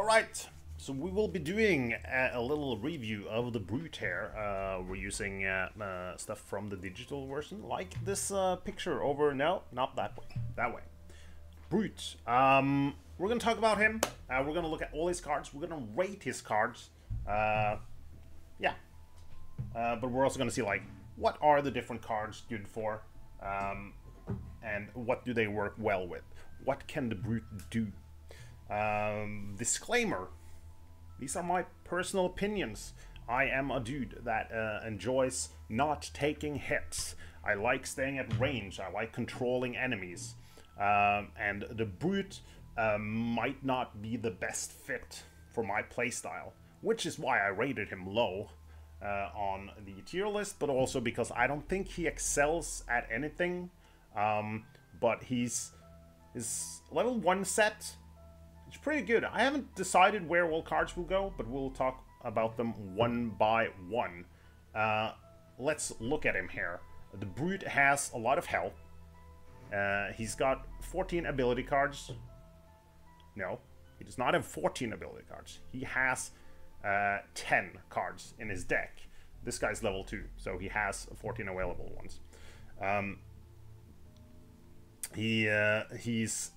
Alright, so we will be doing a little review of the Brute here. We're using stuff from the digital version, like this picture over, no, not that way, that way. Brute, we're gonna talk about him, we're gonna look at all his cards, we're gonna rate his cards, yeah. But we're also gonna see, like, what are the different cards good for, and what do they work well with? What can the Brute do? Disclaimer, these are my personal opinions. I am a dude that enjoys not taking hits. I like staying at range. I like controlling enemies. And the Brute might not be the best fit for my playstyle, which is why I rated him low on the tier list, but also because I don't think he excels at anything. But his level 1 set, it's pretty good. I haven't decided where all cards will go, but we'll talk about them one by one. Let's look at him here. The Brute has a lot of health. He's got 14 ability cards. No, he does not have 14 ability cards. He has 10 cards in his deck. This guy's level 2, so he has 14 available ones. He's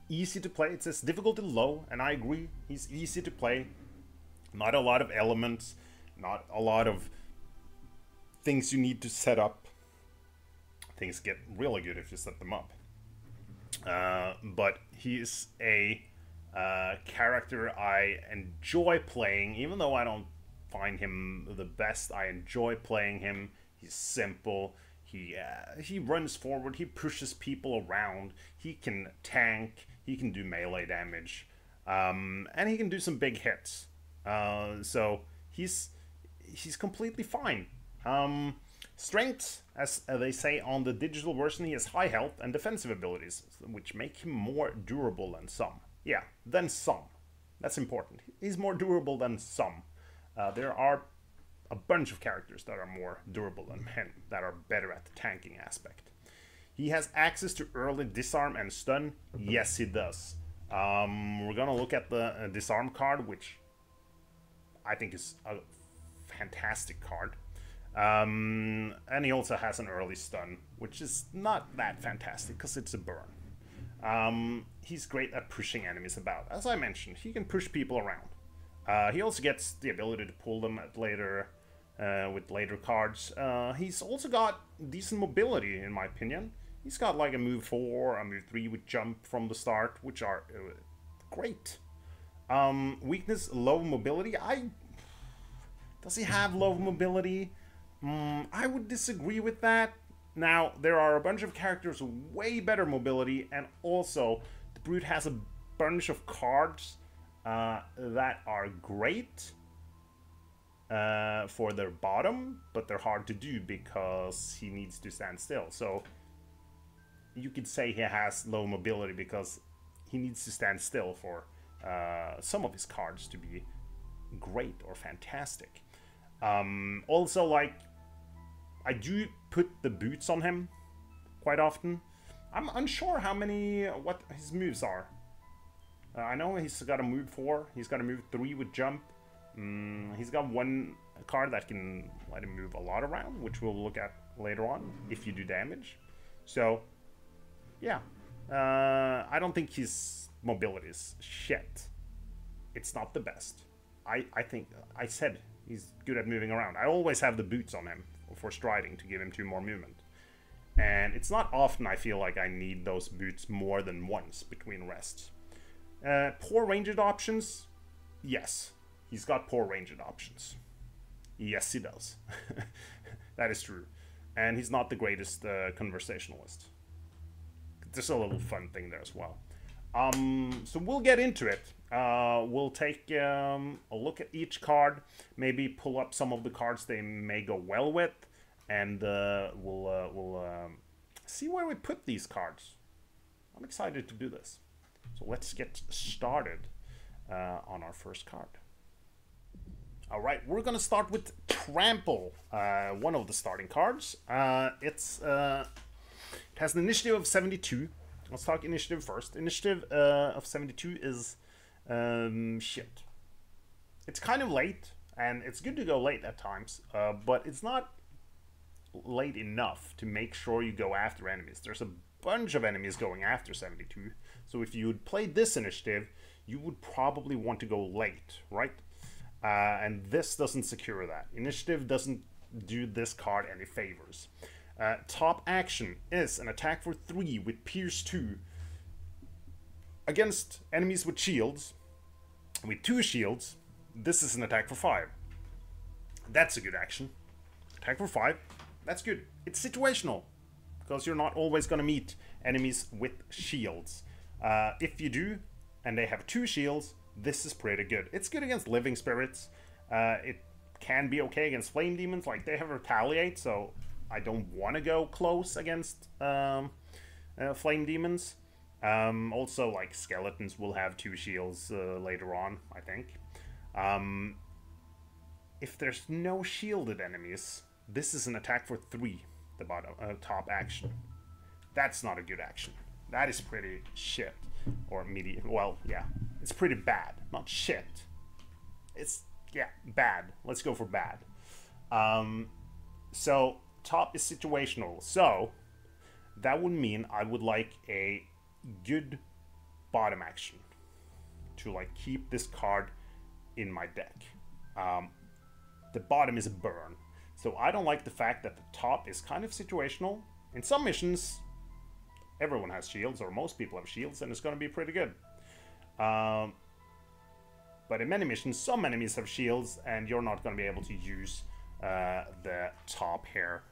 easy to play. It says difficulty low, and I agree. He's easy to play. Not a lot of elements, not a lot of things you need to set up. Things get really good if you set them up. But he's a character I enjoy playing, even though I don't find him the best. I enjoy playing him. He's simple. He runs forward, he pushes people around, he can tank, he can do melee damage, and he can do some big hits. So he's completely fine. Strength, as they say on the digital version, he has high health and defensive abilities, which make him more durable than some. Yeah, than some. That's important. He's more durable than some. There are a bunch of characters that are more durable than him, that are better at the tanking aspect. He has access to early disarm and stun. Yes, he does. We're gonna look at the disarm card, which I think is a fantastic card. And he also has an early stun, which is not that fantastic because it's a burn. He's great at pushing enemies about. As I mentioned, he can push people around. He also gets the ability to pull them at later, with later cards. He's also got decent mobility, in my opinion. He's got like a move 4, a move 3 with jump from the start, which are great. Weakness, low mobility. Does he have low mobility? I would disagree with that. Now, there are a bunch of characters with way better mobility, and also the Brute has a bunch of cards that are great for their bottom, but they're hard to do because he needs to stand still. So you could say he has low mobility because he needs to stand still for some of his cards to be great or fantastic. Also, like, I do put the boots on him quite often. I'm unsure what his moves are. I know he's got a move 4, he's got a move 3 with jump. He's got one card that can let him move a lot around, which we'll look at later on, if you do damage. So, yeah. I don't think his mobility is shit. It's not the best. I think, I said he's good at moving around. I always have the boots on him for striding to give him 2 more movement. And it's not often I feel like I need those boots more than once between rests. Poor ranged options? Yes. He's got poor ranged options. Yes, he does. That is true. And he's not the greatest conversationalist. There's a little fun thing there as well. So we'll get into it. We'll take a look at each card, maybe pull up some of the cards they may go well with, and we'll see where we put these cards. I'm excited to do this. So let's get started on our first card. Alright, we're gonna start with Trample, one of the starting cards. It has an initiative of 72. Let's talk initiative first. Initiative of 72 is Shit. It's kind of late, and it's good to go late at times, but it's not late enough to make sure you go after enemies. There's a bunch of enemies going after 72, so if you would play this initiative, you would probably want to go late, right? And this doesn't secure that. Initiative doesn't do this card any favors. Top action is an attack for 3 with Pierce 2 against enemies with shields. With 2 shields, this is an attack for 5. That's a good action. Attack for 5, that's good. It's situational, because you're not always going to meet enemies with shields. If you do, and they have 2 shields, this is pretty good. It's good against living spirits. It can be okay against flame demons, like they have retaliate, so I don't want to go close against flame demons. Also, like, skeletons will have 2 shields later on, I think. If there's no shielded enemies, this is an attack for 3, the top action. That's not a good action. That is pretty shit. Or medium. Well, yeah. It's pretty bad. Not shit. It's, yeah, bad. Let's go for bad. So, top is situational. So, that would mean I would like a good bottom action to, like, keep this card in my deck. The bottom is a burn. So I don't like the fact that the top is kind of situational. In some missions, everyone has shields, or most people have shields, and it's going to be pretty good. But in many missions, some enemies have shields, and you're not going to be able to use the top here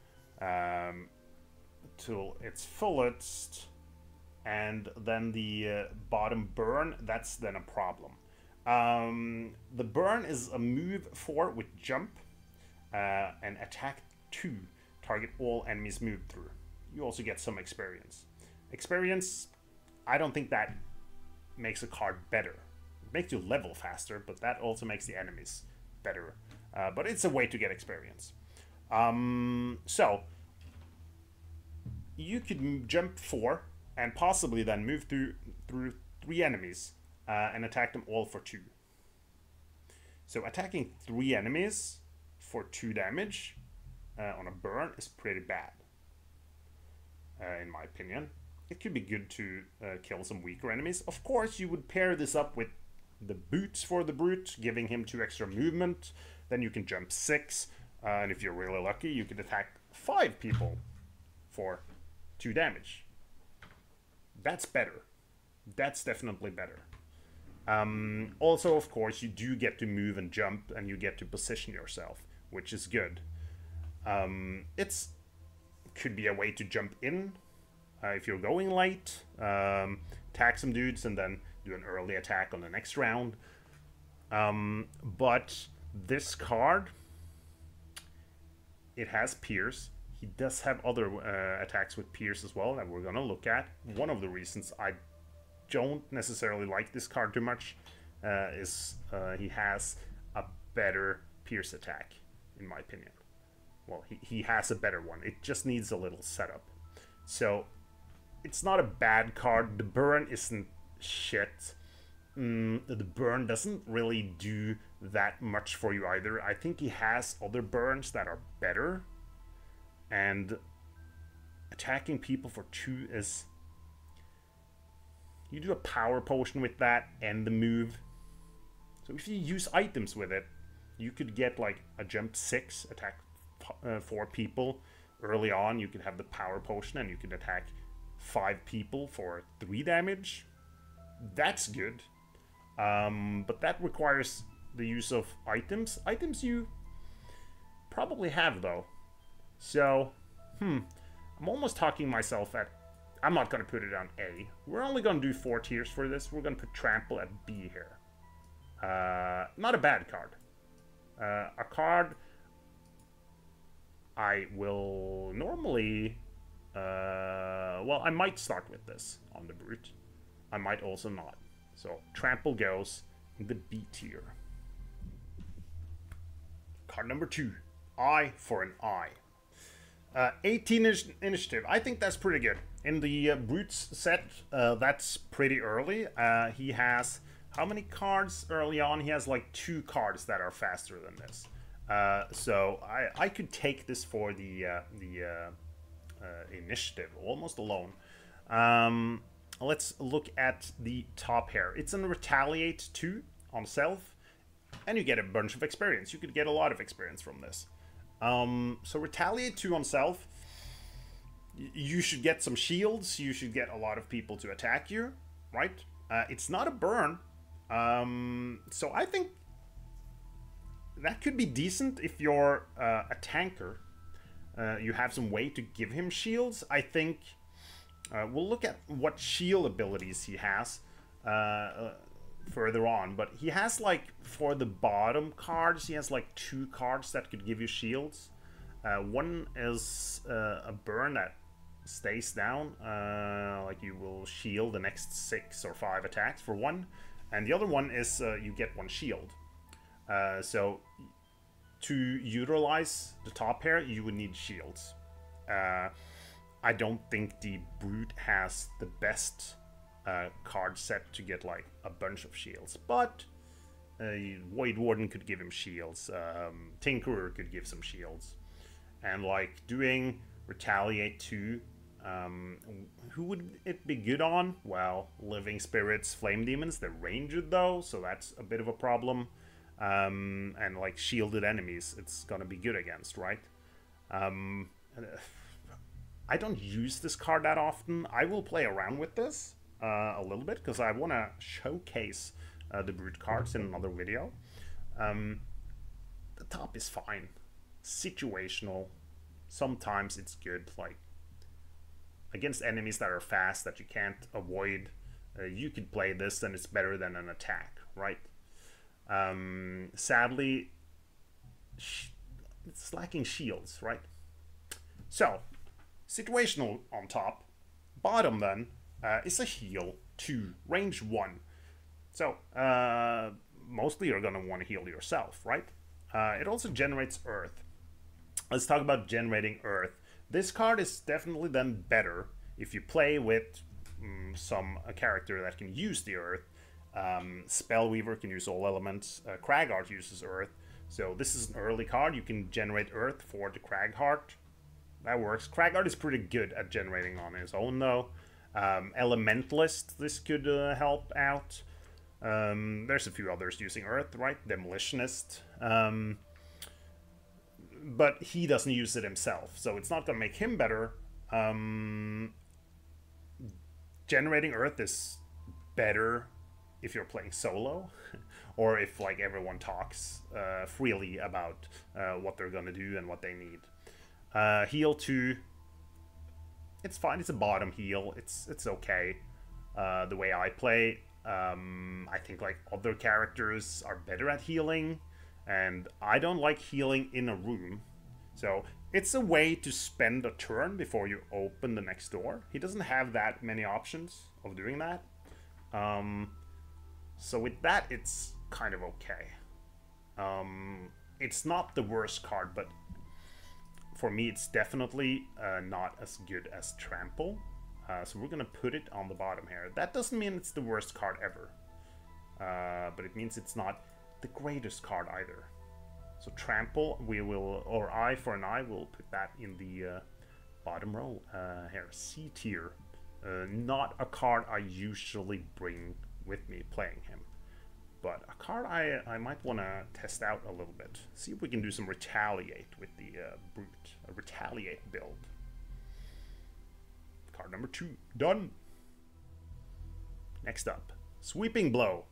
till its fullest. And then the bottom burn, that's then a problem. The burn is a move 4 with jump and attack 2. Target all enemies moved through. You also get some experience. Experience, I don't think that makes a card better. It makes you level faster, but that also makes the enemies better. But it's a way to get experience. So, you could jump 4 and possibly then move through 3 enemies and attack them all for 2. So attacking 3 enemies for 2 damage on a burn is pretty bad, in my opinion. It could be good to kill some weaker enemies. Of course, you would pair this up with the boots for the brute, giving him 2 extra movement. Then you can jump 6, and if you're really lucky, you can attack 5 people for 2 damage. That's better. That's definitely better. Also, of course, you do get to move and jump, and you get to position yourself, which is good. It's could be a way to jump in if you're going late, attack some dudes, and then do an early attack on the next round. But this card, it has Pierce. He does have other attacks with Pierce as well that we're gonna look at. One of the reasons I don't necessarily like this card too much is he has a better Pierce attack, in my opinion. Well, he has a better one. It just needs a little setup. So, it's not a bad card. The burn isn't shit. The burn doesn't really do that much for you either. I think he has other burns that are better. And attacking people for 2 is... You do a power potion with that and the move. So if you use items with it, you could get like a jump 6, attack 4 people. Early on, you could have the power potion and you could attack 5 people for 3 damage. That's good. But that requires the use of items. Items you probably have though. So, I'm almost talking myself at... I'm not going to put it on A. We're only going to do 4 tiers for this. We're going to put Trample at B here. Not a bad card. A card I will normally... well, I might start with this on the Brute. I might also not. So, Trample goes in the B tier. Card number 2. Eye for an Eye. 18 initiative. I think that's pretty good. In the Brutes set, that's pretty early. He has how many cards early on? He has like 2 cards that are faster than this. So I could take this for the initiative almost alone. Let's look at the top here. It's a retaliate 2 on self, and you get a bunch of experience. You could get a lot of experience from this. So retaliate 2 on self. You should get some shields. You should get a lot of people to attack you, right? It's not a burn. So I think that could be decent if you're a tanker. You have some way to give him shields. I think we'll look at what shield abilities he has further on. But he has, like, for the bottom cards, he has like 2 cards that could give you shields. One is a burn that stays down, like you will shield the next 6 or 5 attacks for 1, and the other one is you get 1 shield. So to utilize the top pair, you would need shields. I don't think the Brute has the best card set to get like a bunch of shields, but Void Warden could give him shields, Tinkerer could give some shields, and like doing Retaliate 2, who would it be good on? Well, Living Spirits, Flame Demons, they're ranged though, so that's a bit of a problem. And like shielded enemies, it's gonna be good against, right? I don't use this card that often. I will play around with this a little bit, because I want to showcase the Brute cards in another video. The top is fine. Situational. Sometimes it's good, like against enemies that are fast that you can't avoid. You could play this and it's better than an attack, right? Sadly, it's lacking shields, right? So, situational on top. Bottom then is a heal 2, range 1. So, mostly you're gonna want to heal yourself, right? It also generates earth. Let's talk about generating earth. This card is definitely then better if you play with a character that can use the earth. Spellweaver can use all elements. Cragheart uses earth. So this is an early card. You can generate earth for the Cragheart. That works. Cragheart is pretty good at generating on his own though. Elementalist, this could help out. There's a few others using earth, right? Demolitionist. But he doesn't use it himself, so it's not going to make him better. Generating earth is better if you're playing solo, or if like everyone talks freely about what they're going to do and what they need. Heal 2, it's fine. It's a bottom heal. It's okay. The way I play, I think like other characters are better at healing. And I don't like healing in a room. So it's a way to spend a turn before you open the next door. He doesn't have that many options of doing that. So with that, it's kind of okay. It's not the worst card, but for me, it's definitely not as good as Trample. So we're going to put it on the bottom here. That doesn't mean it's the worst card ever. But it means it's not the greatest card either. So Trample, we will, or Eye for an Eye, will put that in the bottom row here, C tier. Not a card I usually bring with me playing him, but a card I might want to test out a little bit. See if we can do some Retaliate with the Brute, a Retaliate build. Card number 2, done. Next up, Sweeping Blow.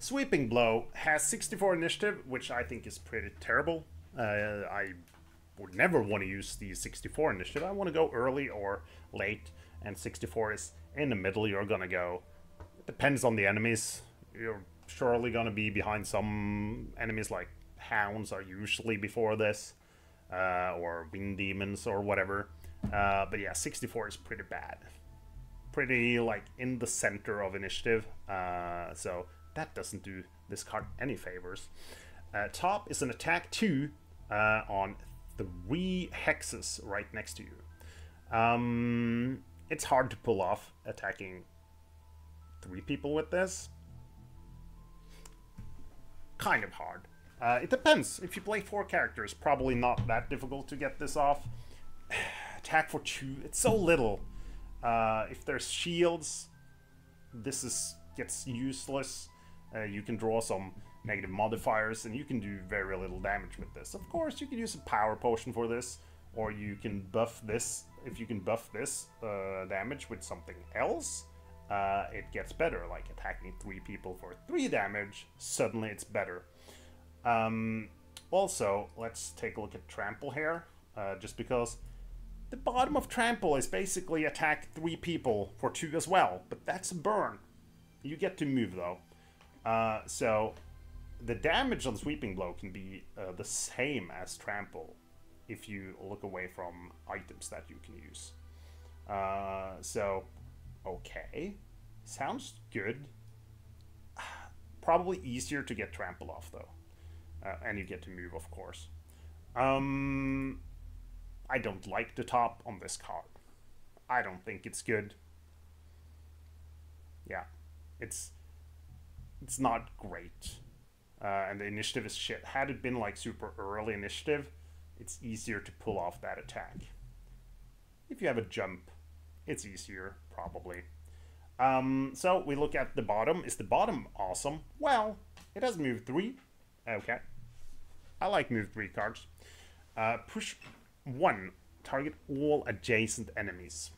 Sweeping Blow has 64 initiative, which I think is pretty terrible. I would never want to use the 64 initiative. I want to go early or late, and 64 is in the middle. You're going to go. It depends on the enemies. You're surely going to be behind some enemies, like Hounds are usually before this, or Wind Demons or whatever. But yeah, 64 is pretty bad. Pretty like in the center of initiative. So that doesn't do this card any favors. Top is an attack 2 on 3 hexes right next to you. It's hard to pull off attacking 3 people with this. kind of hard. It depends. If you play 4 characters, probably not that difficult to get this off. Attack for 2, it's so little. If there's shields, this gets useless. You can draw some negative modifiers, and you can do very little damage with this. Of course, you can use a power potion for this, or you can buff this. If you can buff this damage with something else, it gets better, like attacking 3 people for 3 damage. Suddenly it's better. Also, let's take a look at Trample here, just because the bottom of Trample is basically attack 3 people for 2 as well, but that's a burn. You get to move though. So the damage on Sweeping Blow can be the same as Trample if you look away from items that you can use. So, okay. Sounds good. Probably easier to get Trample off though. And you get to move, of course. I don't like the top on this card. I don't think it's good. Yeah, it's not great. And the initiative is shit. Had it been like super early initiative, it's easier to pull off that attack. If you have a jump, it's easier, probably. So we look at the bottom. Is the bottom awesome? Well, it has move 3. Okay. I like move 3 cards. Push 1. Target all adjacent enemies.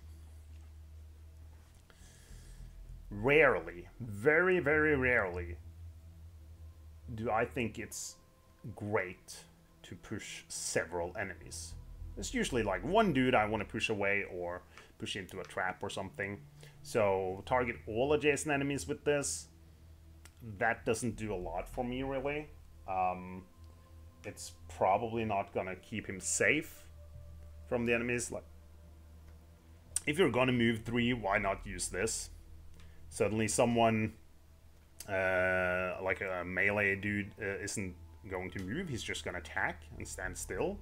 Rarely, very, very rarely, do I think it's great to push several enemies. It's usually like one dude I want to push away or push into a trap or something. So target all adjacent enemies with this. That doesn't do a lot for me, really. It's probably not gonna keep him safe from the enemies. Like, if you're gonna move 3, why not use this? Suddenly someone like a melee dude isn't going to move. He's just gonna attack and stand still.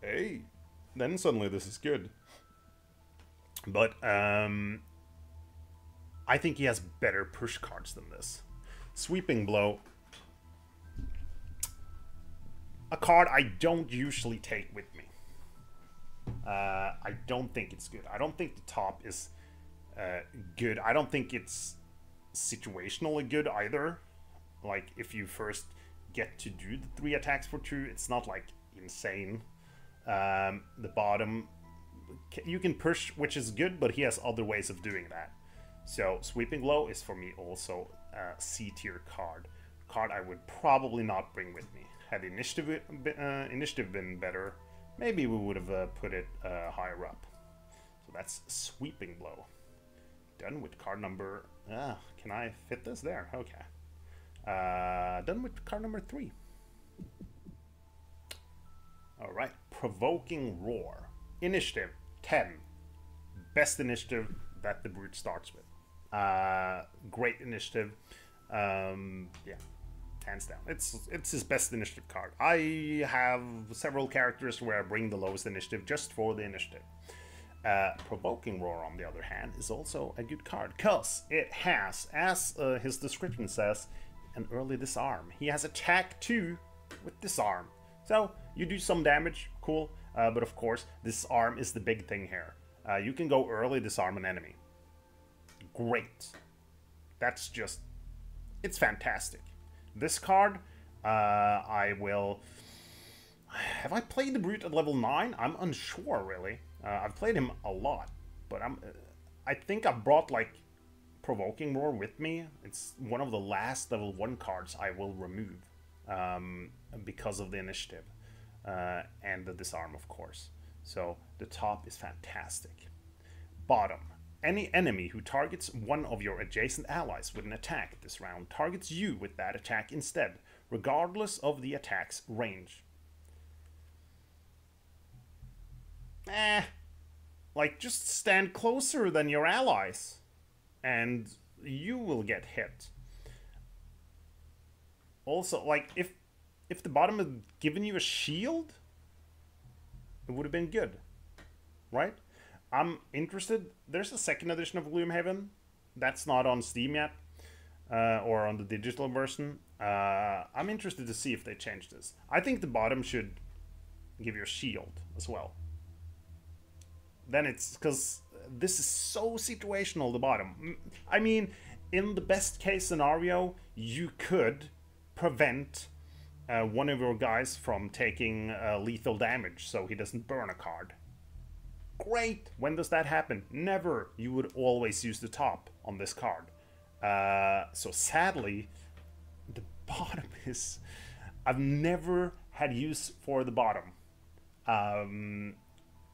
Hey, then suddenly this is good. But I think he has better push cards than this. Sweeping Blow. A card I don't usually take with me. I don't think it's good. I don't think the top is good. I don't think it's situationally good either. Like, if you first get to do the 3 attacks for 2, it's not like insane. The bottom, you can push, which is good, but he has other ways of doing that. So Sweeping Blow is for me also a C tier card. Card I would probably not bring with me. Had initiative been better, maybe we would have put it higher up. So that's Sweeping Blow. Done with card number... can I fit this there? Okay. Done with card number 3. Alright, Provoking Roar. Initiative 10. Best initiative that the brute starts with. Great initiative. Yeah, hands down. It's his best initiative card. I have several characters where I bring the lowest initiative just for the initiative. Provoking Roar, on the other hand, is also a good card, because it has, as his description says, an early disarm. He has attack 2 with disarm. So, you do some damage, cool, but of course, disarm is the big thing here. You can go early disarm an enemy. Great. That's just... it's fantastic. This card, I will... have I played the Brute at level 9? I'm unsure, really. I've played him a lot, but I think I brought, like, Provoking Roar with me. It's one of the last level 1 cards I will remove because of the initiative and the disarm, of course. So the top is fantastic. Bottom. Any enemy who targets one of your adjacent allies with an attack this round targets you with that attack instead, regardless of the attack's range. Like, just stand closer than your allies, and you will get hit. Also, like, if the bottom had given you a shield, it would have been good, right? I'm interested. There's a second edition of Gloomhaven. That's not on Steam yet. or on the digital version. I'm interested to see if they change this. I think the bottom should give you a shield as well. Then it's because this is so situational, the bottom. I mean, in the best case scenario, you could prevent one of your guys from taking lethal damage so he doesn't burn a card. Great! When does that happen? Never! You would always use the top on this card. So sadly, the bottom is... I've never had use for the bottom.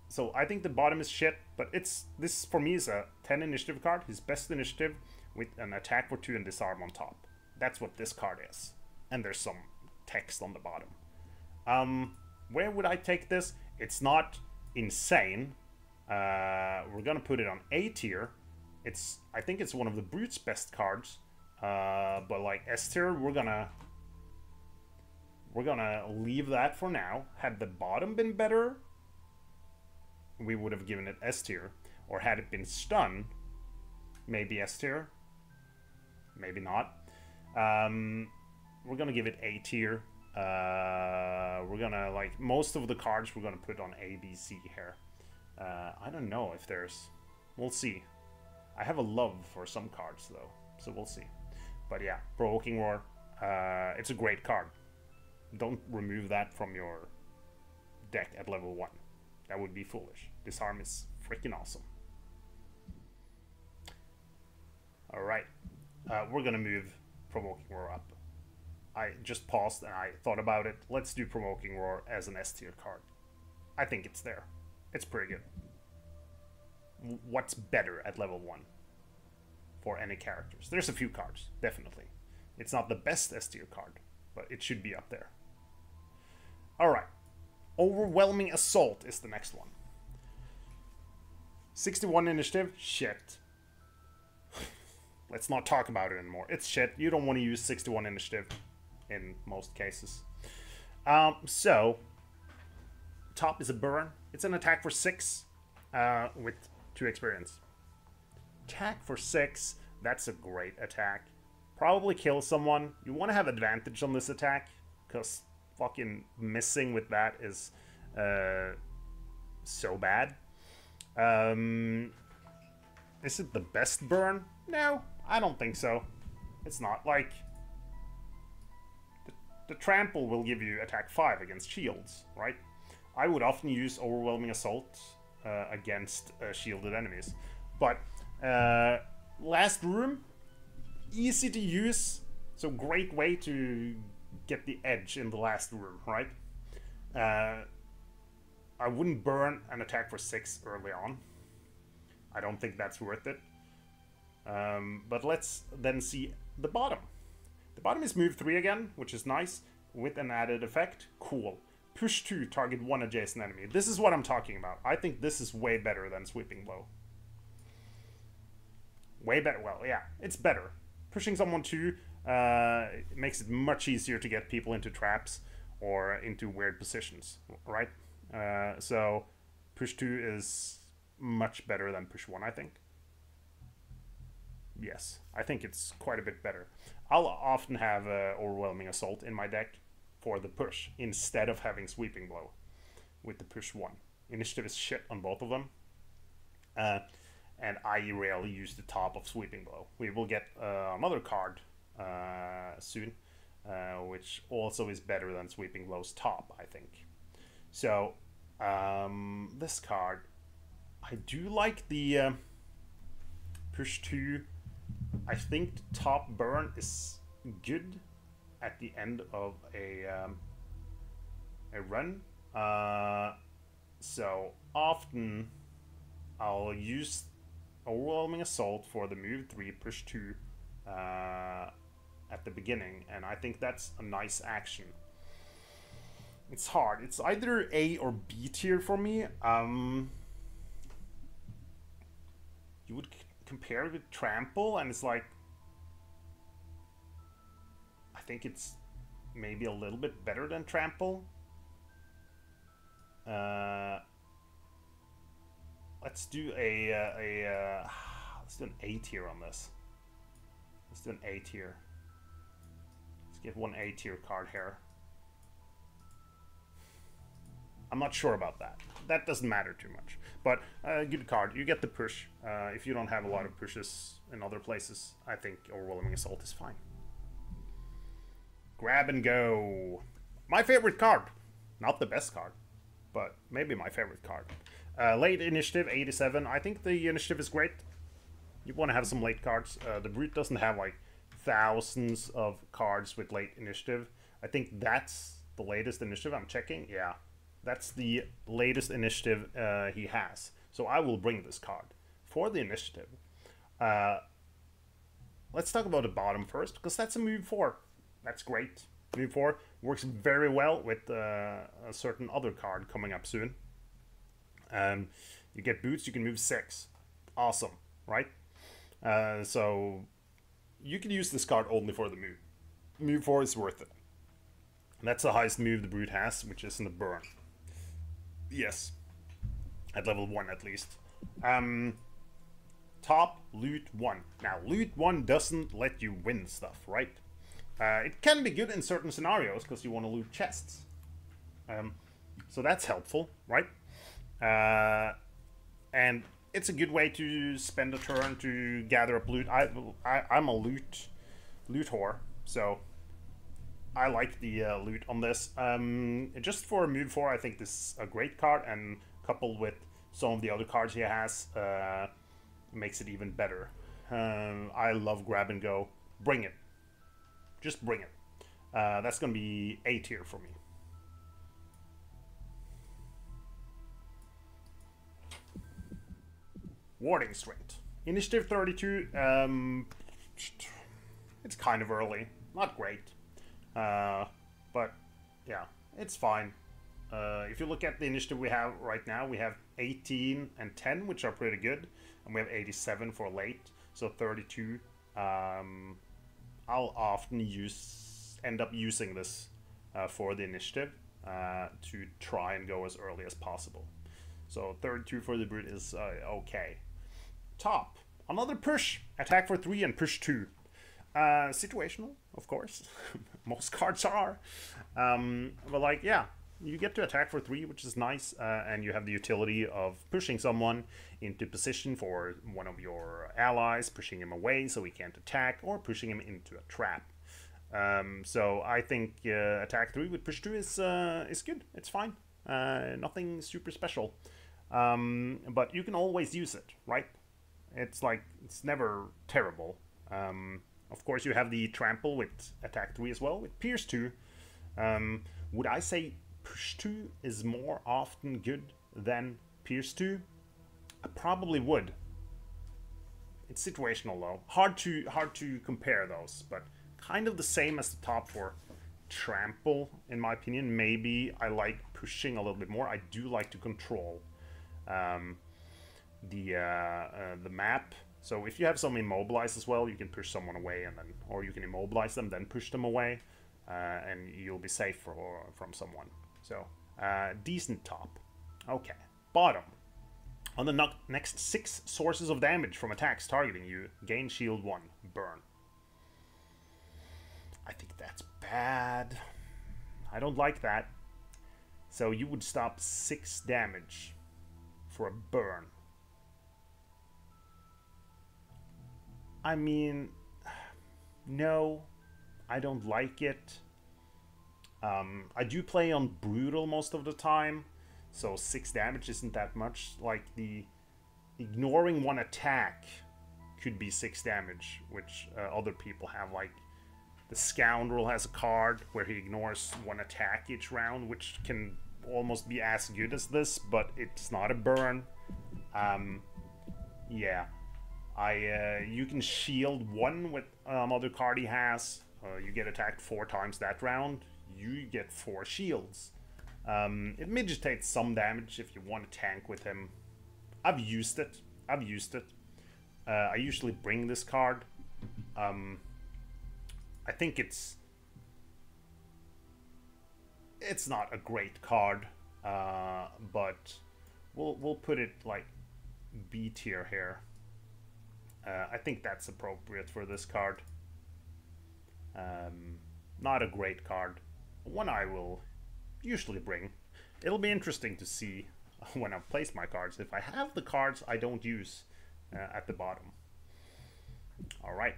So I think the bottom is shit, but this for me is a 10 initiative card, his best initiative, with an attack for 2 and disarm on top. That's what this card is. And there's some text on the bottom. Where would I take this? It's not insane. We're gonna put it on A tier. I think it's one of the Brute's best cards. But like S tier, we're gonna leave that for now. Had the bottom been better, we would have given it S tier. Or had it been stun, maybe S tier. Maybe not. We're gonna give it A tier. We're gonna, like, most of the cards we're gonna put on A, B, C here. I don't know if there's... We'll see. I have a love for some cards, though, so we'll see. But yeah, Provoking Roar, it's a great card. Don't remove that from your deck at level 1. That would be foolish. Disarm is freaking awesome. Alright, we're gonna move Provoking Roar up. I just paused and I thought about it. Let's do Provoking Roar as an S tier card. I think it's there. It's pretty good. What's better at level 1 for any characters? There's a few cards, definitely. It's not the best S tier card, but it should be up there. Alright. Overwhelming Assault is the next one. 61 initiative? Shit. Let's not talk about it anymore. It's shit. You don't want to use 61 initiative in most cases. So, top is a burn. It's an attack for 6 with 2 experience. Attack for 6, that's a great attack. Probably kill someone. You want to have advantage on this attack, because fucking missing with that is so bad. Is it the best burn? No, I don't think so. It's not. Like, the Trample will give you attack 5 against shields, right? I would often use Overwhelming Assault against shielded enemies. But last room, easy to use, so great way to get the edge in the last room, right? I wouldn't burn an attack for 6 early on. I don't think that's worth it. But let's then see the bottom. The bottom is move 3 again, which is nice, with an added effect. Cool. Push 2, target 1 adjacent enemy. This is what I'm talking about. I think this is way better than Sweeping Blow. Way better. Well, yeah, it's better. Pushing someone 2 it makes it much easier to get people into traps or into weird positions, right? So push 2 is much better than push 1, I think. Yes, I think it's quite a bit better. I'll often have Overwhelming Assault in my deck for the push instead of having Sweeping Blow with the push 1. Initiative is shit on both of them. And I rarely use the top of Sweeping Blow. We will get another card soon, which also is better than Sweeping Blow's top, I think. So, this card, I do like the push 2. I think the top burn is good at the end of a run. So often I'll use Overwhelming Assault for the move 3, push 2 at the beginning, and I think that's a nice action. It's hard. It's either A or B tier for me. You would compare it with Trample, and it's like, I think it's maybe a little bit better than Trample. Let's do let's do an A tier on this. Let's do an A tier. Let's get one A tier card here. I'm not sure about that. That doesn't matter too much. But good card. You get the push. If you don't have a lot of pushes in other places, I think Overwhelming Assault is fine. Grab and Go. My favorite card. Not the best card, but maybe my favorite card. Late Initiative, 87. I think the Initiative is great. You want to have some late cards. The Brute doesn't have like thousands of cards with late Initiative. I think that's the latest Initiative. I'm checking. Yeah. That's the latest Initiative he has. So I will bring this card for the Initiative. Let's talk about the bottom first, because that's a move 4. That's great. Move 4 works very well with a certain other card coming up soon. You get boots, you can move 6. Awesome, right? So you can use this card only for the move. Move 4 is worth it. And that's the highest move the Brute has, which is in the burn. Yes. At level 1 at least. Top, loot 1. Now, loot 1 doesn't let you win stuff, right? It can be good in certain scenarios, because you want to loot chests. So that's helpful, right? And it's a good way to spend a turn to gather up loot. I'm a loot whore, so I like the loot on this. Just for move 4, I think this is a great card, and coupled with some of the other cards he has, makes it even better. I love Grab and Go. Bring it. Just bring it. That's going to be A tier for me. Warding Strength. Initiative 32. It's kind of early. Not great. But yeah, it's fine. If you look at the initiative we have right now, we have 18 and 10, which are pretty good, and we have 87 for late, so 32. I'll often end up using this for the initiative to try and go as early as possible. So 32 for the Brute is okay. Top, another push, attack for 3 and push 2. Situational, of course. Most cards are. But like, yeah, you get to attack for 3, which is nice, and you have the utility of pushing someone into position for one of your allies, pushing him away so he can't attack, or pushing him into a trap. So I think attack 3 with push 2 is good. It's fine. Nothing super special. But you can always use it, right? It's like, it's never terrible. Of course, you have the Trample with attack 3 as well, with Pierce 2. Would I say push 2 is more often good than Pierce 2? I probably would. It's situational though. Hard to compare those, but kind of the same as the top for Trample, in my opinion. Maybe I like pushing a little bit more. I do like to control the map. So if you have some immobilized as well, you can push someone away, and then, or you can immobilize them, then push them away, and you'll be safe from someone. So decent top. Okay, bottom. On the next 6 sources of damage from attacks targeting you, gain shield 1, burn. I think that's bad. I don't like that. So you would stop 6 damage for a burn. I mean, no, I don't like it. I do play on Brutal most of the time, so 6 damage isn't that much. Like, the ignoring 1 attack could be 6 damage, which other people have. Like, the Scoundrel has a card where he ignores 1 attack each round, which can almost be as good as this, but it's not a burn. Yeah. You can shield 1 with another card he has. You get attacked 4 times that round. You get 4 shields. It mitigates some damage if you want to tank with him. I've used it. I usually bring this card. I think it's not a great card, but we'll put it like B tier here. I think that's appropriate for this card. Not a great card. One I will usually bring. It'll be interesting to see when I place my cards if I have the cards I don't use at the bottom. Alright.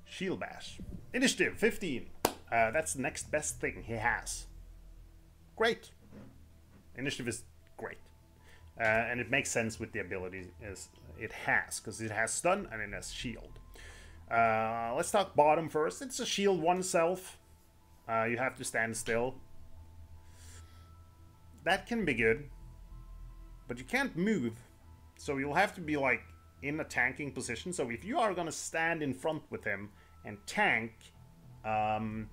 Shield Bash. Initiative 15. That's the next best thing he has. Great. Initiative is great. And it makes sense with the ability it has, because it has stun and it has shield. Let's talk bottom first. It's a shield oneself. You have to stand still. That can be good, but you can't move, so you'll have to be like in a tanking position. So if you are gonna stand in front with him and tank and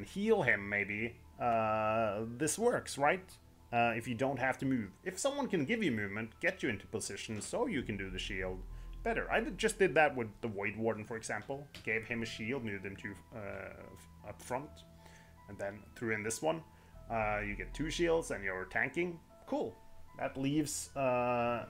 heal him, maybe this works, right? If you don't have to move. If someone can give you movement, get you into position so you can do the shield, better. I just did that with the Void Warden, for example. Gave him a shield, moved him to up front, and then threw in this one. You get 2 shields and you're tanking. Cool. That leaves the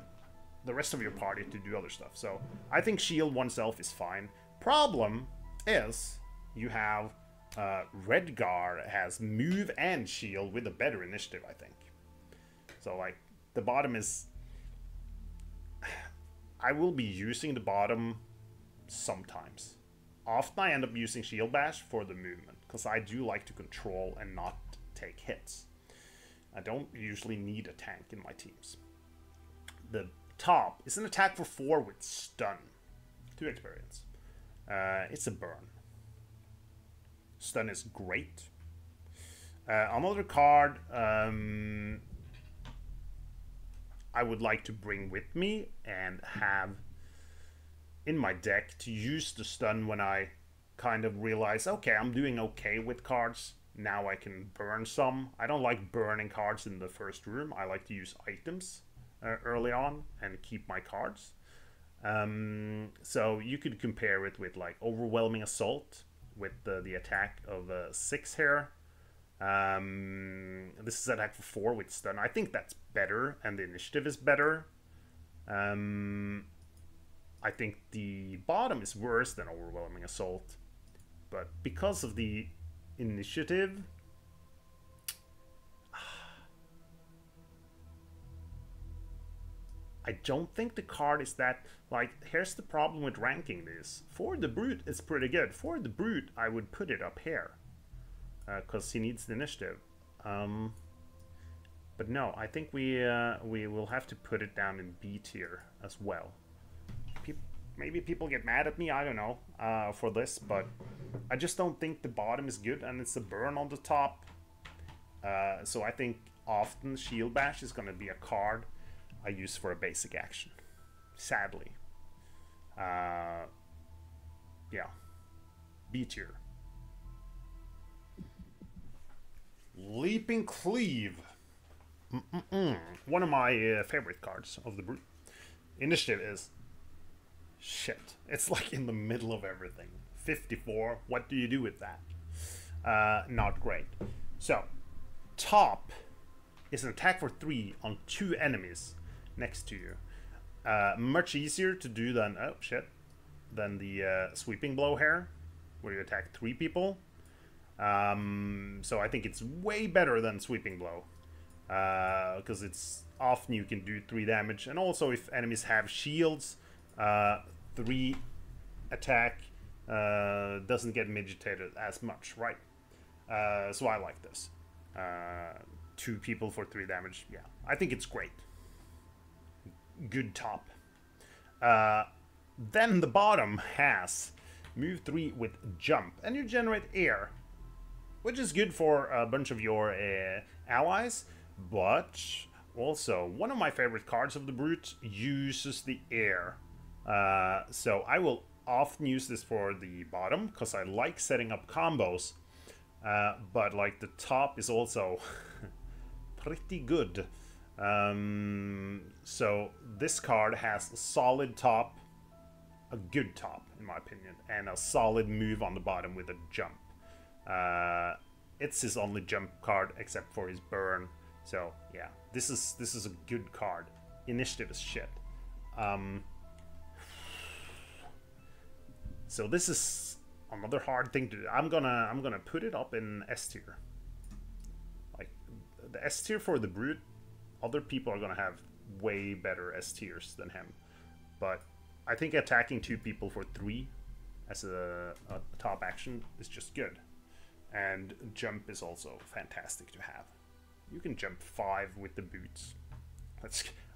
rest of your party to do other stuff. So I think shield oneself is fine. Problem is you have Redgar has move and shield with a better initiative, I think. So like the bottom is... I will be using the bottom sometimes. Often I end up using Shield Bash for the movement, because I do like to control and not take hits. I don't usually need a tank in my teams. The top is an attack for 4 with stun. 2 experience. It's a burn. Stun is great. Another card I would like to bring with me and have in my deck to use the stun when I kind of realize, okay, I'm doing okay with cards. Now I can burn some. I don't like burning cards in the first room. I like to use items early on and keep my cards. So you could compare it with like Overwhelming Assault with the attack of 6 here. This is attack for 4 with stun. I think that's better, and the initiative is better. I think the bottom is worse than Overwhelming Assault, but because of the initiative, I don't think the card is that, like, here's the problem with ranking this. For the Brute, it's pretty good. For the Brute, I would put it up here, because he needs the initiative. But no, I think we will have to put it down in B tier as well. Maybe people get mad at me, I don't know, for this, but I just don't think the bottom is good, and it's a burn on the top. So I think often Shield Bash is going to be a card I use for a basic action, sadly. Yeah, B tier. Leaping Cleave. One of my favorite cards of the Brute. Initiative is shit. It's like in the middle of everything. 54. What do you do with that? Not great. So, top is an attack for 3 on 2 enemies next to you. Much easier to do than than the sweeping blow here, where you attack 3 people. So I think it's way better than sweeping blow, because it's often you can do 3 damage, and also if enemies have shields, 3 attack doesn't get midgetated as much, right? So I like this. 2 people for 3 damage. Yeah, I think it's great. Good top. Then the bottom has move 3 with jump, and you generate air, which is good for a bunch of your allies, but also one of my favorite cards of the Brute uses the air. So I will often use this for the bottom, because I like setting up combos, but like the top is also pretty good. So this card has a solid top, a good top in my opinion, and a solid move on the bottom with a jump. It's his only jump card except for his burn. So yeah, this is a good card. Initiative is shit. So this is another hard thing to do. I'm gonna put it up in S tier. Like the S tier for the brute, other people are gonna have way better S tiers than him. But I think attacking 2 people for 3 as a top action is just good. And jump is also fantastic to have. You can jump 5 with the boots.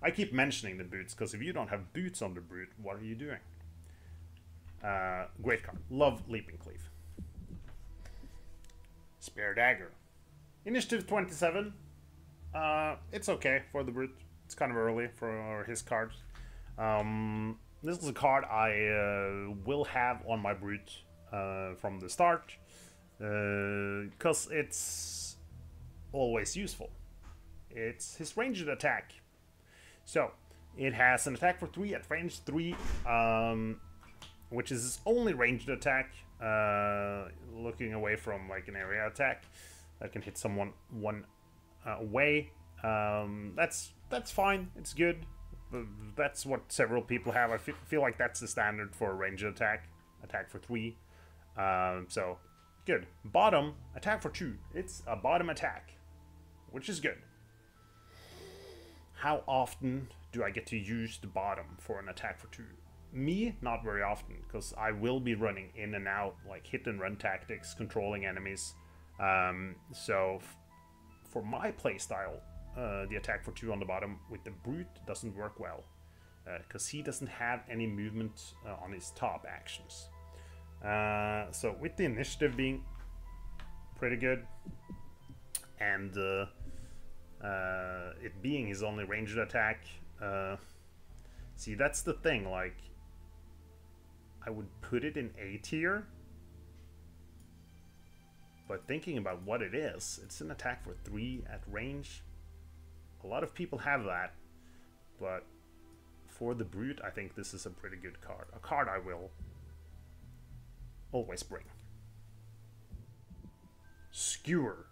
I keep mentioning the boots because if you don't have boots on the brute, what are you doing? Great card. Love Leaping Cleave. Spare Dagger. Initiative 27. It's okay for the brute. It's kind of early for his cards. This is a card I will have on my brute from the start. Because it's always useful. It's his ranged attack. So, it has an attack for 3 at range 3, which is his only ranged attack, looking away from like an area attack that can hit someone one way. That's fine, it's good. That's what several people have. I feel like that's the standard for a ranged attack for 3. So, good. Bottom, attack for 2. It's a bottom attack, which is good. How often do I get to use the bottom for an attack for 2? Me, not very often, because I will be running in and out, like hit and run tactics, controlling enemies. So, for my playstyle, the attack for 2 on the bottom with the brute doesn't work well, because he doesn't have any movement on his top actions. So, with the initiative being pretty good, and it being his only ranged attack, see, that's the thing, like, I would put it in A tier, but thinking about what it is, it's an attack for 3 at range. A lot of people have that, but for the brute, I think this is a pretty good card. A card I will always bring. Skewer.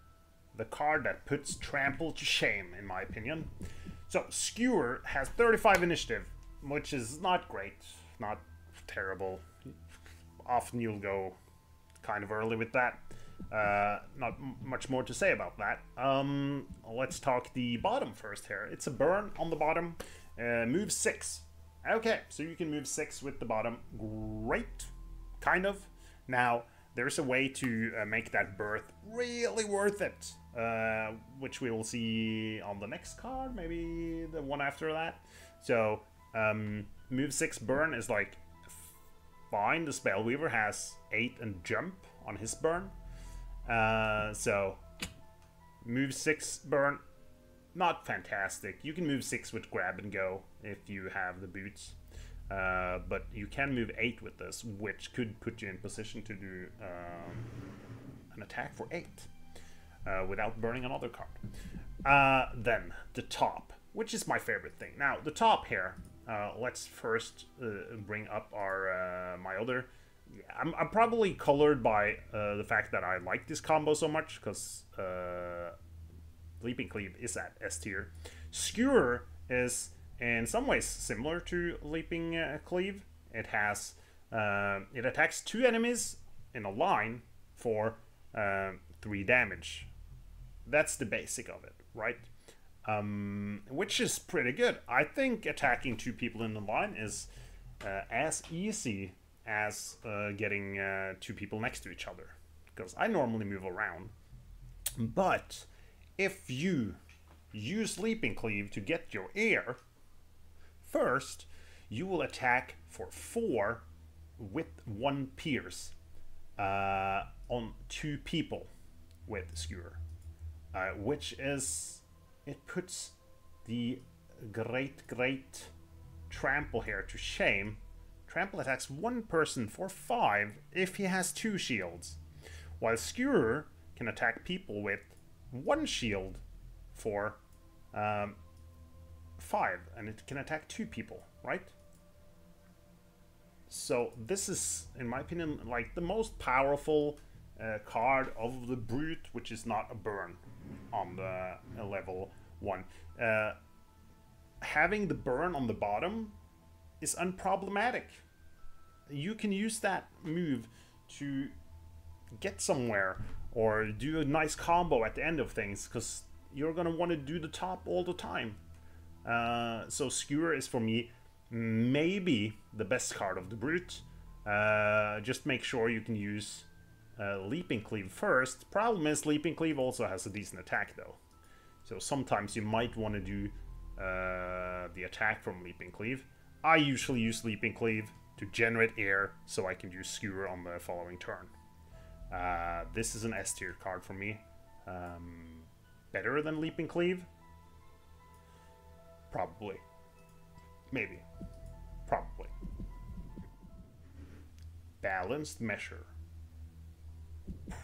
The card that puts Trample to shame, in my opinion. So, Skewer has 35 initiative, which is not great, not terrible. Often you'll go kind of early with that. Not much more to say about that. Let's talk the bottom first here. It's a burn on the bottom. Move 6. Okay, so you can move 6 with the bottom. Great. Kind of. Now, there's a way to make that birth really worth it, which we will see on the next card, maybe the one after that. So, move 6 burn is like fine. The Spellweaver has 8 and jump on his burn. So, move 6 burn, not fantastic. You can move 6 with grab and go if you have the boots. But you can move 8 with this, which could put you in position to do an attack for 8 without burning another card. Then the top, which is my favorite thing. Now the top here, let's first bring up our my other. I'm probably colored by the fact that I like this combo so much, because Leaping Cleave is at S tier. Skewer is in some ways similar to Leaping Cleave. It has it attacks 2 enemies in a line for 3 damage. That's the basic of it, right? Which is pretty good. I think attacking 2 people in the line is as easy as getting 2 people next to each other, because I normally move around. But if you use Leaping Cleave to get your air, first, you will attack for 4 with 1 pierce on 2 people with Skewer, which is, it puts the great Trample here to shame. Trample attacks 1 person for 5 if he has 2 shields, while Skewer can attack people with 1 shield for 5, and it can attack 2 people, right? So this is, in my opinion, like the most powerful card of the brute, which is not a burn on the level 1. Having the burn on the bottom is unproblematic. You can use that move to get somewhere or do a nice combo at the end of things, because you're gonna want to do the top all the time. So Skewer is for me maybe the best card of the brute. Just make sure you can use Leaping Cleave first. Problem is Leaping Cleave also has a decent attack though, so sometimes you might want to do the attack from Leaping Cleave. I usually use Leaping Cleave to generate air so I can use Skewer on the following turn. This is an S tier card for me. Better than Leaping Cleave? Probably. Maybe. Probably. Balanced Measure.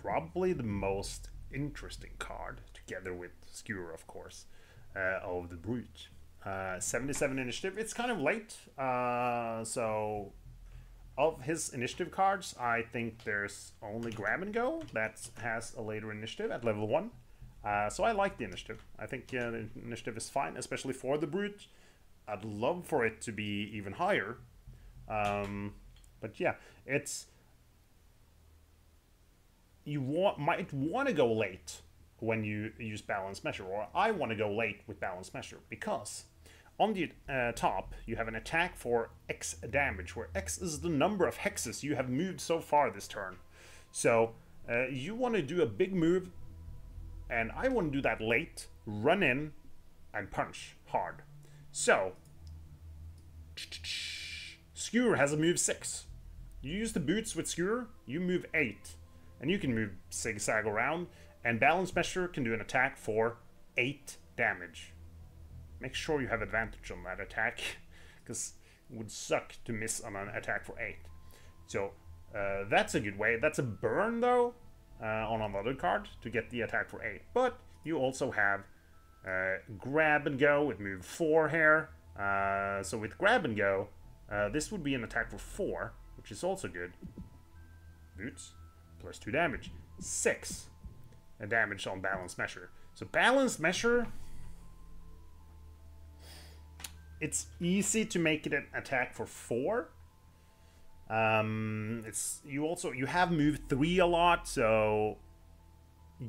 Probably the most interesting card, together with Skewer, of course, of the brute. 77 initiative. It's kind of late, so of his initiative cards, I think there's only Grab and Go that has a later initiative at level 1. So I like the initiative. I think the initiative is fine, especially for the brute. I'd love for it to be even higher. But yeah, it's... You might want to go late when you use Balanced Measure, or I want to go late with Balanced Measure, because on the top you have an attack for X damage, where X is the number of hexes you have moved so far this turn. So you want to do a big move, and I want to do that late, run in, and punch hard. So Skewer has a move 6. You use the boots with Skewer, you move 8. And you can move zigzag around, and Balance Measure can do an attack for 8 damage. Make sure you have advantage on that attack, because it would suck to miss on an attack for 8. So that's a good way. That's a burn though on another card to get the attack for 8. But you also have Grab and Go with move 4 here. So with Grab and Go, this would be an attack for 4, which is also good. Boots. Plus 2 damage. 6 damage on Balanced Measure. So Balanced Measure, it's easy to make it an attack for 4. You have move 3 a lot, so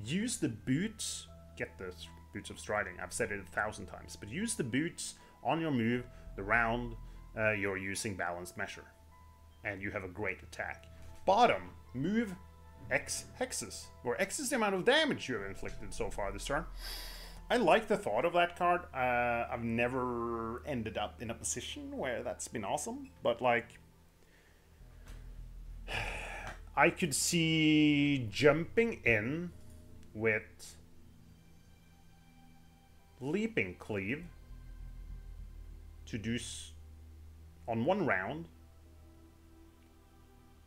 use the boots. Get the boots of striding. I've said it 1,000 times, but use the boots on your move the round you're using Balanced Measure, and you have a great attack. Bottom, move X hexes, where X is the amount of damage you have inflicted so far this turn. I like the thought of that card. I've never ended up in a position where that's been awesome, but like, I could see jumping in with Leaping Cleave to do on one round,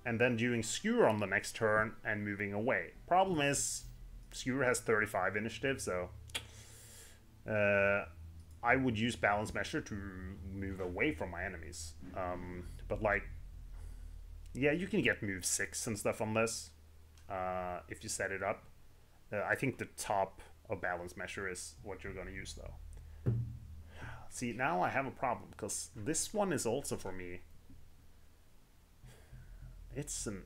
and then doing Skewer on the next turn and moving away. Problem is, Skewer has 35 initiative, so I would use Balance Measure to move away from my enemies. But like, yeah, you can get move 6 and stuff on this if you set it up. I think the top of Balance Measure is what you're going to use though. See, now I have a problem, because this one is also for me. It's an...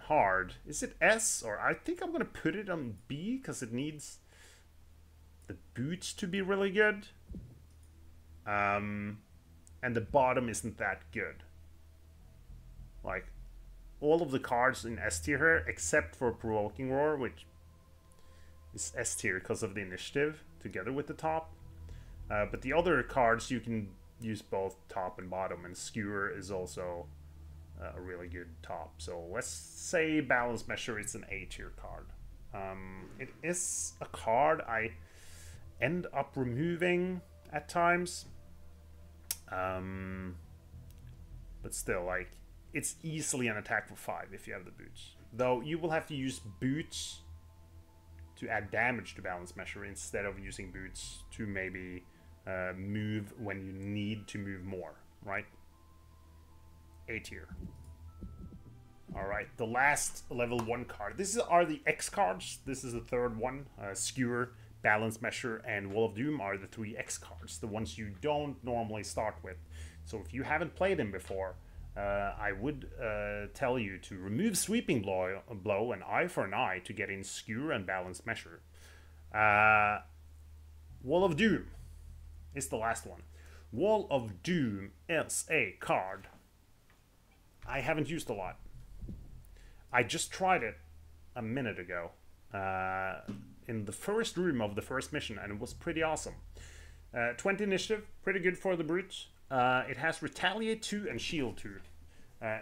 hard. Is it S? Or I think I'm going to put it on B, because it needs the boots to be really good. And the bottom isn't that good. Like, all of the cards in S tier here, except for Provoking Roar, which is S tier because of the initiative, together with the top. But the other cards, you can use both top and bottom, and Skewer is also a really good top. So let's say Balance Measure is an A tier card. It is a card I end up removing at times. But still, like, it's easily an attack for 5 if you have the boots. Though you will have to use boots to add damage to Balance Measure instead of using boots to maybe move when you need to move more, right? A tier. Alright, the last level 1 card. These are the X cards. This is the third one. Skewer, Balance Measure, and Wall of Doom are the 3 X cards, the ones you don't normally start with. So if you haven't played them before, I would tell you to remove Sweeping Blow and Eye for an Eye to get in Skewer and Balance Measure. Wall of Doom is the last one. Wall of Doom is a card I haven't used a lot. I just tried it a minute ago in the first room of the first mission, and it was pretty awesome. 20 initiative, pretty good for the brute. It has Retaliate 2 and Shield 2.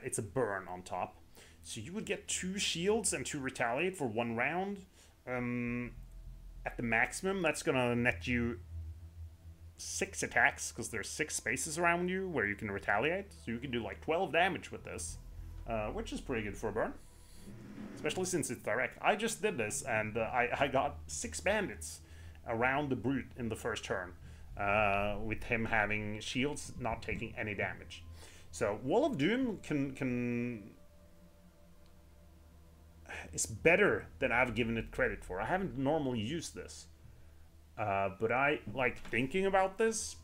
It's a burn on top. So you would get 2 shields and 2 Retaliate for 1 round. At the maximum, that's gonna net you 6 attacks, because there's 6 spaces around you where you can retaliate. So you can do like 12 damage with this, which is pretty good for a burn. Especially since it's direct. I just did this, and I got 6 bandits around the brute in the first turn, with him having shields, not taking any damage. So Wall of Doom is better than I've given it credit for. I haven't normally used this, but I like thinking about this.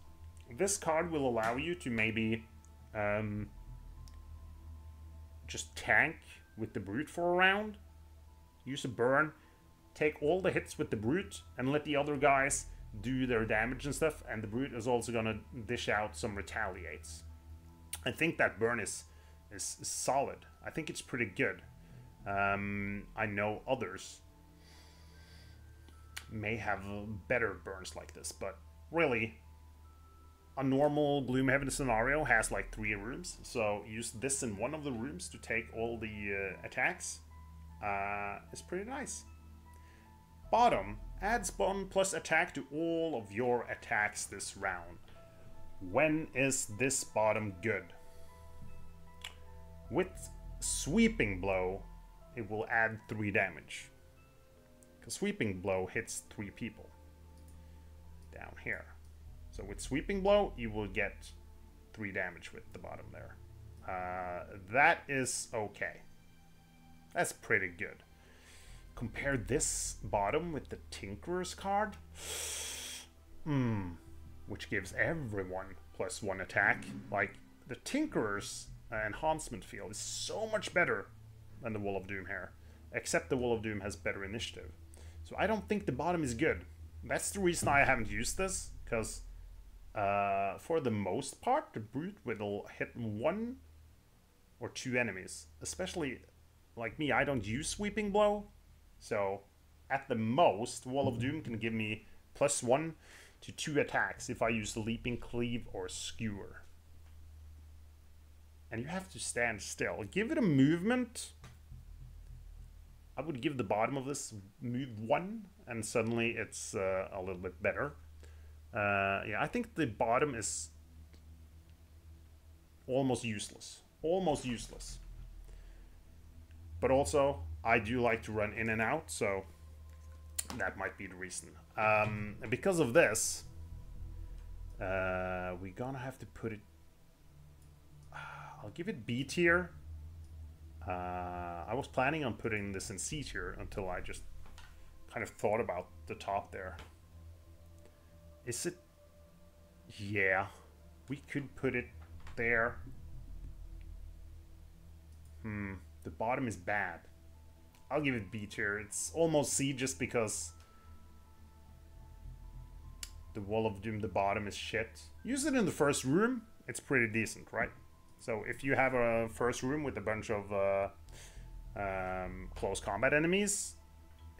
This card will allow you to maybe just tank with the brute for a round, use a burn, take all the hits with the brute, and let the other guys do their damage and stuff, and the brute is also gonna dish out some retaliates. I think that burn is solid. I think it's pretty good. I know others may have better burns like this, but really, a normal Gloomhaven scenario has like 3 rooms, so use this in one of the rooms to take all the attacks. It's pretty nice. Bottom, adds 1+ attack to all of your attacks this round. When is this bottom good? With Sweeping Blow, it will add 3 damage. Because Sweeping Blow hits 3 people. Down here. So with Sweeping Blow, you will get 3 damage with the bottom there. That is okay. That's pretty good. Compare this bottom with the Tinkerer's card. Which gives everyone +1 attack. Like, the Tinkerer's enhancement field is so much better than the Wall of Doom here. Except the Wall of Doom has better initiative. So I don't think the bottom is good. That's the reason I haven't used this. Because for the most part, the brute will hit 1 or 2 enemies. Especially, like me, I don't use Sweeping Blow. So, at the most, Wall of Doom can give me +1 to 2 attacks if I use the Leaping Cleave or Skewer. And you have to stand still. Give it a movement. I would give the bottom of this move 1, and suddenly it's a little bit better. Yeah, I think the bottom is almost useless. Almost useless. But also, I do like to run in and out, so that might be the reason. And because of this, we're gonna have to put it... I'll give it B tier. I was planning on putting this in C tier until I just kind of thought about the top there. Is it... Yeah, we could put it there. The bottom is bad. I'll give it B tier. It's almost C just because the Wall of Doom, the bottom is shit. Use it in the first room. It's pretty decent, right? So if you have a first room with a bunch of close combat enemies,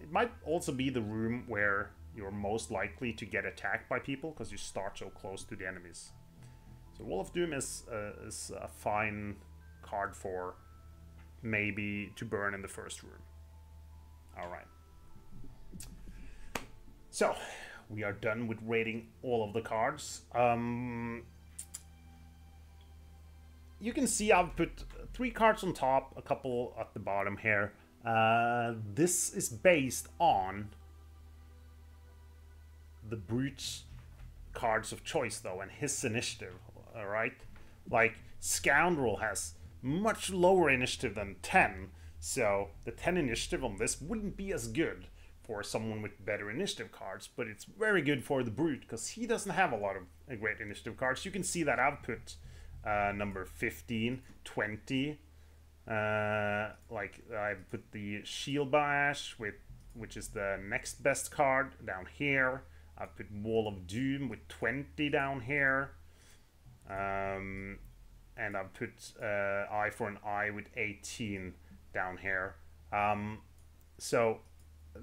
it might also be the room where you're most likely to get attacked by people because you start so close to the enemies. So Wall of Doom is a fine card for maybe to burn in the first room. Alright. So, we are done with rating all of the cards. You can see I've put 3 cards on top, a couple at the bottom here. This is based on the brute's cards of choice, though, and his initiative, alright? Like, Scoundrel has much lower initiative than 10, so the 10 initiative on this wouldn't be as good for someone with better initiative cards, but it's very good for the Brute because he doesn't have a lot of great initiative cards. You can see that I've put number 15, 20. Like I put the Shield Bash, which is the next best card, down here. I put Wall of Doom with 20 down here. And I put Eye for an Eye with 18 down here. So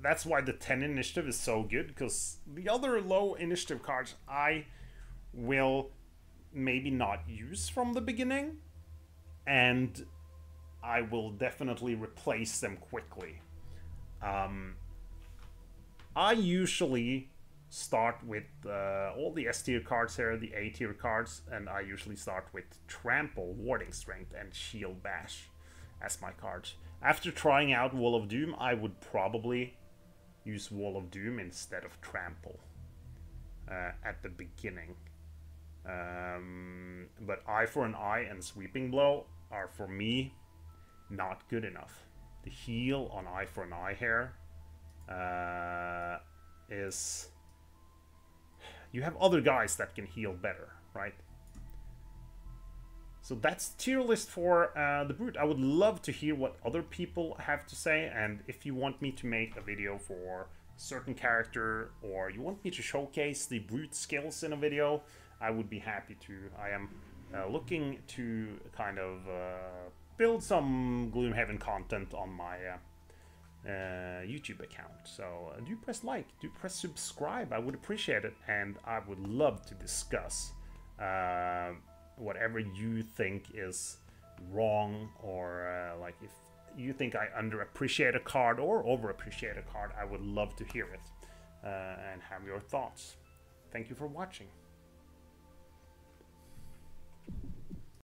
that's why the 10 initiative is so good, because the other low initiative cards I will maybe not use from the beginning, and I will definitely replace them quickly. I usually start with all the S tier cards here, the A tier cards, and I usually start with Trample, Warding Strength, and Shield Bash as my cards. After trying out Wall of Doom, I would probably use Wall of Doom instead of Trample at the beginning. But Eye for an Eye and Sweeping Blow are, for me, not good enough. The heal on Eye for an Eye here is... You have other guys that can heal better, right? So that's the tier list for the Brute. I would love to hear what other people have to say, and if you want me to make a video for a certain character, or you want me to showcase the Brute skills in a video, I would be happy to. I am looking to kind of build some Gloomhaven content on my YouTube account. So do press like, do press subscribe. I would appreciate it, and I would love to discuss whatever you think is wrong, or like if you think I underappreciate a card or overappreciate a card. I would love to hear it and have your thoughts. Thank you for watching.